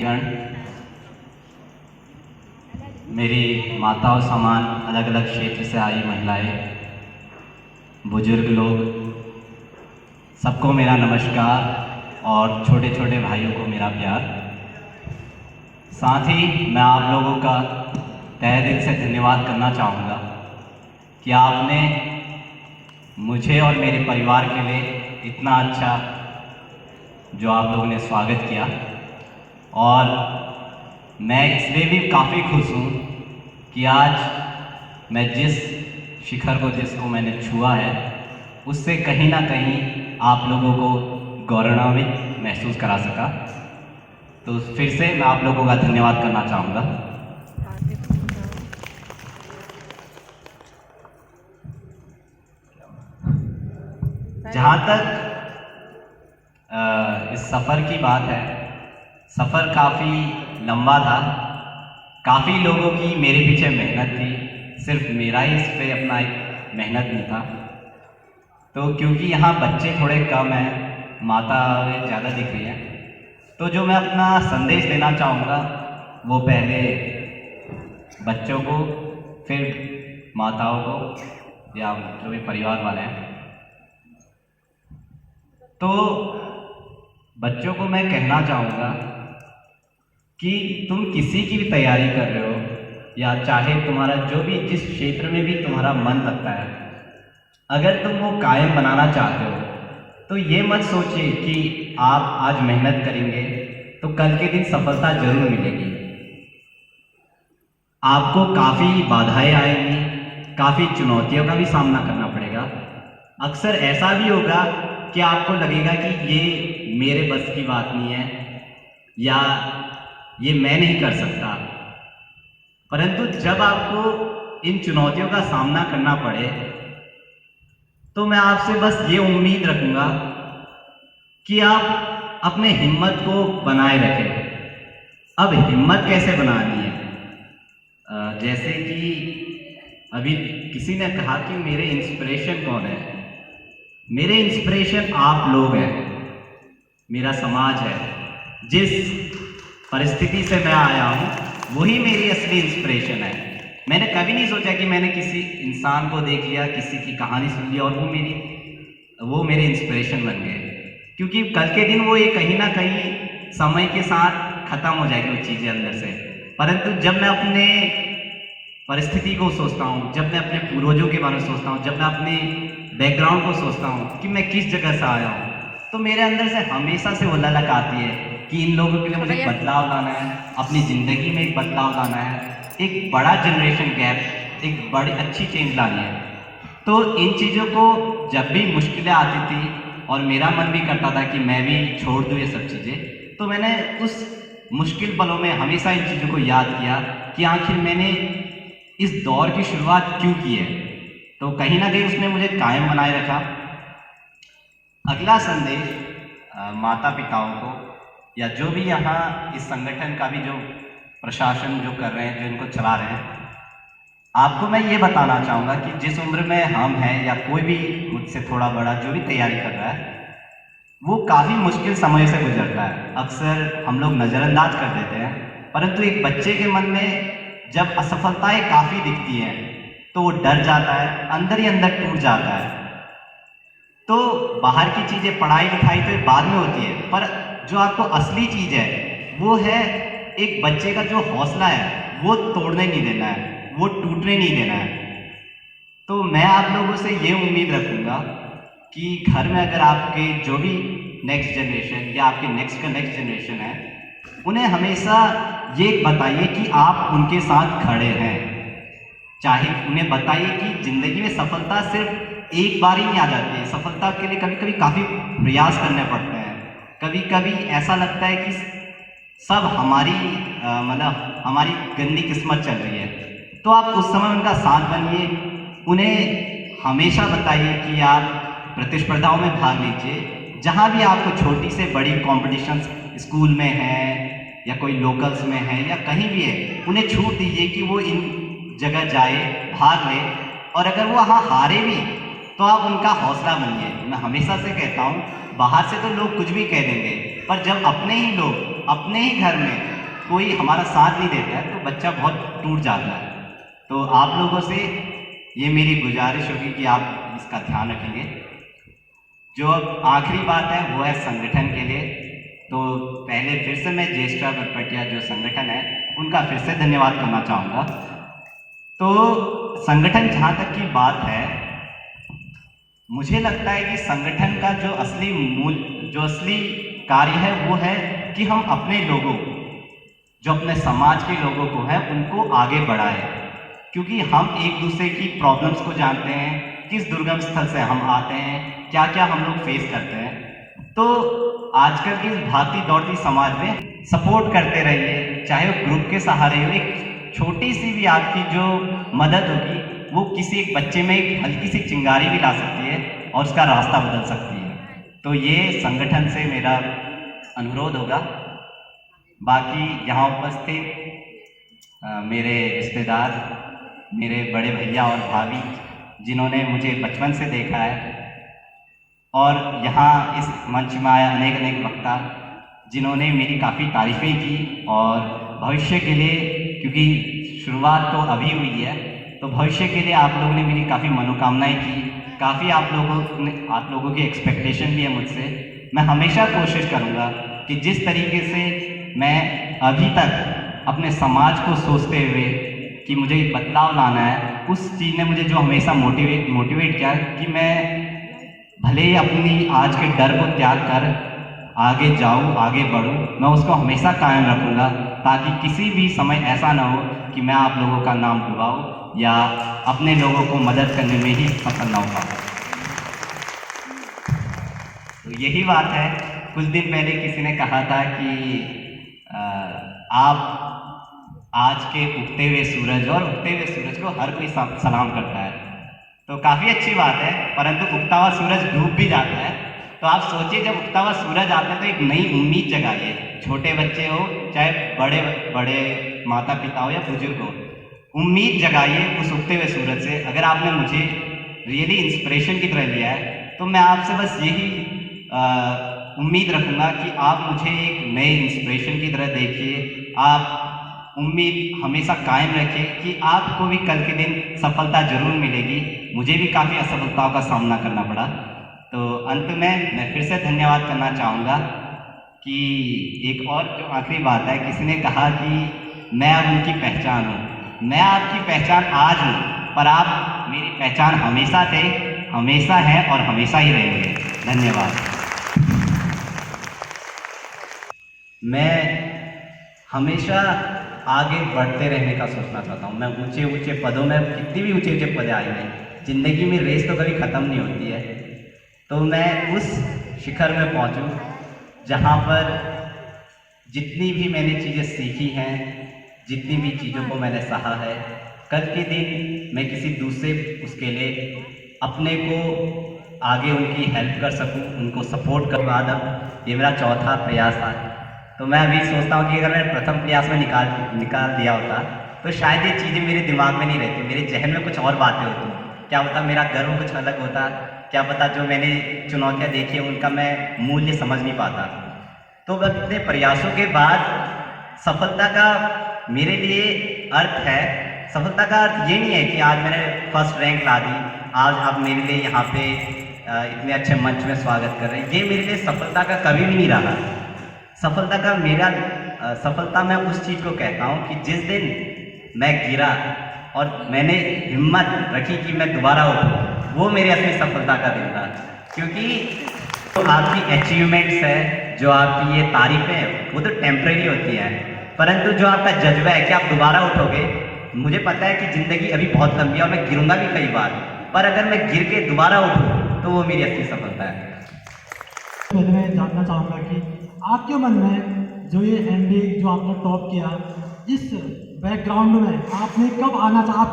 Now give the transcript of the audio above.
गण, मेरी माताओं समान अलग अलग क्षेत्र से आई महिलाएं, बुजुर्ग लोग, सबको मेरा नमस्कार और छोटे छोटे भाइयों को मेरा प्यार। साथ ही मैं आप लोगों का तहे दिल से धन्यवाद करना चाहूँगा कि आपने मुझे और मेरे परिवार के लिए इतना अच्छा जो आप लोगों ने स्वागत किया। और मैं इसलिए भी काफ़ी खुश हूँ कि आज मैं जिस शिखर को जिसको मैंने छुआ है उससे कहीं ना कहीं आप लोगों को गौरवान्वित महसूस करा सका। तो फिर से मैं आप लोगों का धन्यवाद करना चाहूँगा। जहाँ तक इस सफ़र की बात है, सफ़र काफ़ी लंबा था, काफ़ी लोगों की मेरे पीछे मेहनत थी, सिर्फ मेरा ही इस पे अपना एक मेहनत नहीं था। तो क्योंकि यहाँ बच्चे थोड़े कम हैं, माता ज़्यादा दिख रही हैं, तो जो मैं अपना संदेश देना चाहूँगा वो पहले बच्चों को, फिर माताओं को या जो भी परिवार वाले हैं। तो बच्चों को मैं कहना चाहूँगा कि तुम किसी की भी तैयारी कर रहे हो या चाहे तुम्हारा जो भी जिस क्षेत्र में भी तुम्हारा मन लगता है, अगर तुम वो कायम बनाना चाहते हो तो ये मत सोचिए कि आप आज मेहनत करेंगे तो कल के दिन सफलता जरूर मिलेगी। आपको काफ़ी बाधाएं आएंगी, काफ़ी चुनौतियों का भी सामना करना पड़ेगा। अक्सर ऐसा भी होगा कि आपको लगेगा कि ये मेरे बस की बात नहीं है या ये मैं नहीं कर सकता, परंतु जब आपको इन चुनौतियों का सामना करना पड़े तो मैं आपसे बस ये उम्मीद रखूंगा कि आप अपने हिम्मत को बनाए रखें। अब हिम्मत कैसे बनानी है? जैसे कि अभी किसी ने कहा कि मेरे इंस्पिरेशन कौन है? मेरे इंस्पिरेशन आप लोग हैं, मेरा समाज है। जिस परिस्थिति से मैं आया हूँ वही मेरी असली इंस्पिरेशन है। मैंने कभी नहीं सोचा कि मैंने किसी इंसान को देख लिया, किसी की कहानी सुन ली और वो मेरे इंस्पिरेशन बन गए, क्योंकि कल के दिन वो ये कहीं ना कहीं समय के साथ खत्म हो जाएगी वो चीज़ें अंदर से। परंतु जब मैं अपने परिस्थिति को सोचता हूँ, जब मैं अपने पूर्वजों के बारे में सोचता हूँ, जब मैं अपने बैकग्राउंड को सोचता हूँ कि मैं किस जगह से आया हूँ, तो मेरे अंदर से हमेशा से वो ललक आती है कि इन लोगों के लिए मुझे एक बदलाव लाना है, अपनी ज़िंदगी में एक बदलाव लाना है, एक बड़ा जनरेशन गैप, एक बड़ी अच्छी चेंज लानी है। तो इन चीज़ों को जब भी मुश्किलें आती थी और मेरा मन भी करता था कि मैं भी छोड़ दूँ ये सब चीज़ें, तो मैंने उस मुश्किल पलों में हमेशा इन चीज़ों को याद किया कि आखिर मैंने इस दौर की शुरुआत क्यों की है। तो कहीं ना कहीं उसने मुझे कायम बनाए रखा। अगला संदेश माता पिताओं को या जो भी यहाँ इस संगठन का भी जो प्रशासन जो कर रहे हैं, जो इनको चला रहे हैं, आपको मैं ये बताना चाहूँगा कि जिस उम्र में हम हैं या कोई भी मुझसे थोड़ा बड़ा जो भी तैयारी कर रहा है, वो काफ़ी मुश्किल समय से गुजरता है। अक्सर हम लोग नज़रअंदाज कर देते हैं, परंतु एक बच्चे के मन में जब असफलताएं काफ़ी दिखती हैं तो वो डर जाता है, अंदर ही अंदर टूट जाता है। तो बाहर की चीज़ें, पढ़ाई लिखाई तो बाद में होती है, पर जो आपको असली चीज़ है वो है एक बच्चे का जो हौसला है वो तोड़ने नहीं देना है, वो टूटने नहीं देना है। तो मैं आप लोगों से ये उम्मीद रखूँगा कि घर में अगर आपके जो भी नेक्स्ट जनरेशन या आपके नेक्स्ट का नेक्स्ट जनरेशन है, उन्हें हमेशा ये बताइए कि आप उनके साथ खड़े हैं। चाहे उन्हें बताइए कि ज़िंदगी में सफलता सिर्फ एक बार ही नहीं आ जाती है। सफलता के लिए कभी कभी काफ़ी प्रयास करने पड़ते हैं। कभी कभी ऐसा लगता है कि सब हमारी गंदी किस्मत चल रही है। तो आप उस समय उनका साथ बनिए, उन्हें हमेशा बताइए कि आप प्रतिस्पर्धाओं में भाग लीजिए। जहाँ भी आपको छोटी से बड़ी कॉम्पिटिशन्स स्कूल में है या कोई लोकल्स में है या कहीं भी है, उन्हें छूट दीजिए कि वो इन जगह जाए, भाग ले, और अगर वो वहाँ हारे भी तो आप उनका हौसला बनिए। मैं हमेशा से कहता हूँ, बाहर से तो लोग कुछ भी कह देंगे, पर जब अपने ही लोग अपने ही घर में कोई हमारा साथ नहीं देता है तो बच्चा बहुत टूट जाता है। तो आप लोगों से ये मेरी गुजारिश होगी कि आप इसका ध्यान रखेंगे। जो अब आखिरी बात है वो है संगठन के लिए। तो पहले फिर से मैं ज्येष्ठा बरपटिया जो संगठन है उनका फिर से धन्यवाद करना चाहूँगा। तो संगठन जहाँ तक की बात है, मुझे लगता है कि संगठन का जो असली कार्य है वो है कि हम अपने लोगों, जो अपने समाज के लोगों को है उनको आगे बढ़ाएं, क्योंकि हम एक दूसरे की प्रॉब्लम्स को जानते हैं, किस दुर्गम स्थल से हम आते हैं, क्या क्या हम लोग फेस करते हैं। तो आजकल की भागती दौड़ती समाज में सपोर्ट करते रहिए, चाहे वो ग्रुप के सहारे हो। एक छोटी सी भी आपकी जो मदद होगी वो किसी एक बच्चे में एक हल्की सी चिंगारी भी ला सकती है और उसका रास्ता बदल सकती है। तो ये संगठन से मेरा अनुरोध होगा। बाकी यहाँ उपस्थित मेरे रिश्तेदार, मेरे बड़े भैया और भाभी जिन्होंने मुझे बचपन से देखा है, और यहाँ इस मंच में आया अनेक अनेक वक्ता जिन्होंने मेरी काफ़ी तारीफ़ें की, और भविष्य के लिए, क्योंकि शुरुआत तो अभी हुई है, तो भविष्य के लिए आप लोगों ने मेरी काफ़ी मनोकामनाएं की, काफ़ी आप लोगों की एक्सपेक्टेशन भी है मुझसे। मैं हमेशा कोशिश करूँगा कि जिस तरीके से मैं अभी तक अपने समाज को सोचते हुए कि मुझे एक बदलाव लाना है, उस चीज़ ने मुझे जो हमेशा मोटिवेट किया कि मैं भले ही अपनी आज के डर को त्याग कर आगे जाऊं, आगे बढ़ूं, मैं उसको हमेशा कायम रखूंगा, ताकि किसी भी समय ऐसा ना हो कि मैं आप लोगों का नाम डुबाऊं या अपने लोगों को मदद करने में ही सफल ना हो पाऊं। तो यही बात है। कुछ दिन पहले किसी ने कहा था कि आप आज के उगते हुए सूरज, और उगते हुए सूरज को हर कोई सलाम करता है, तो काफ़ी अच्छी बात है, परंतु उगता हुआ सूरज डूब भी जाता है। तो आप सोचिए, जब उगता हुआ सूरज आता है तो एक नई उम्मीद जगाइए, छोटे बच्चे हो चाहे बड़े बड़े माता पिता हो या बुजुर्ग हो, उम्मीद जगाइए उस उगते हुए सूरज से। अगर आपने मुझे रियली इंस्पिरेशन की तरह लिया है तो मैं आपसे बस यही उम्मीद रखूँगा कि आप मुझे एक नए इंस्पिरेशन की तरह देखिए। आप उम्मीद हमेशा कायम रखिए कि आपको भी कल के दिन सफलता जरूर मिलेगी। मुझे भी काफ़ी असफलताओं का सामना करना पड़ा। तो अंत में मैं फिर से धन्यवाद करना चाहूँगा कि एक और जो आखिरी बात है, किसी ने कहा कि मैं अब उनकी पहचान हूँ। मैं आपकी पहचान आज हूँ, पर आप मेरी पहचान हमेशा थे, हमेशा हैं और हमेशा ही रहेंगे। धन्यवाद। मैं हमेशा आगे बढ़ते रहने का सोचना चाहता हूँ। मैं ऊंचे ऊंचे पदों में, कितनी भी ऊंचे ऊंचे पद आई हैं, ज़िंदगी में रेस तो कभी ख़त्म नहीं होती है। तो मैं उस शिखर में पहुँचूँ जहाँ पर जितनी भी मैंने चीज़ें सीखी हैं, जितनी भी चीज़ों को मैंने सहा है, कल के दिन मैं किसी दूसरे उसके लिए अपने को आगे उनकी हेल्प कर सकूँ, उनको सपोर्ट कर। बाद अब ये मेरा चौथा प्रयास था। तो मैं अभी सोचता हूँ कि अगर मैं प्रथम प्रयास में निकाल दिया होता तो शायद ये चीज़ें मेरे दिमाग में नहीं रहती, मेरे जहन में कुछ और बातें होती। क्या पता मेरा गर्व कुछ अलग होता, क्या पता जो मैंने चुनौतियाँ देखी उनका मैं मूल्य समझ नहीं पाता। तो अपने प्रयासों के बाद सफलता का मेरे लिए अर्थ है, सफलता का अर्थ ये नहीं है कि आज मैंने फर्स्ट रैंक ला दी, आज आप मेरे लिए यहाँ पे इतने अच्छे मंच में स्वागत कर रहे हैं। ये मेरे लिए सफलता का कभी भी नहीं रहा। सफलता का सफलता मैं उस चीज़ को कहता हूँ कि जिस दिन मैं गिरा और मैंने हिम्मत रखी कि मैं दोबारा उठूँ, वो मेरी असली सफलता का दिन था। क्योंकि तो आपकी अचीवमेंट्स है, जो आपकी ये तारीफ़ें हैं, वो तो टेम्परेरी होती हैं, परंतु जो आपका जज्बा है कि आप दोबारा उठोगे, मुझे पता है कि ज़िंदगी अभी बहुत लंबी है और मैं गिरूंगा भी कई बार, पर अगर मैं गिर के दोबारा उठूँ तो वो मेरी असली सफलता है। पहले मैं जानना चाहूँगा कि आपके मन में जो ये एमडी जो आपने टॉप किया, इस बैकग्राउंड में आपने कब आना चाहा?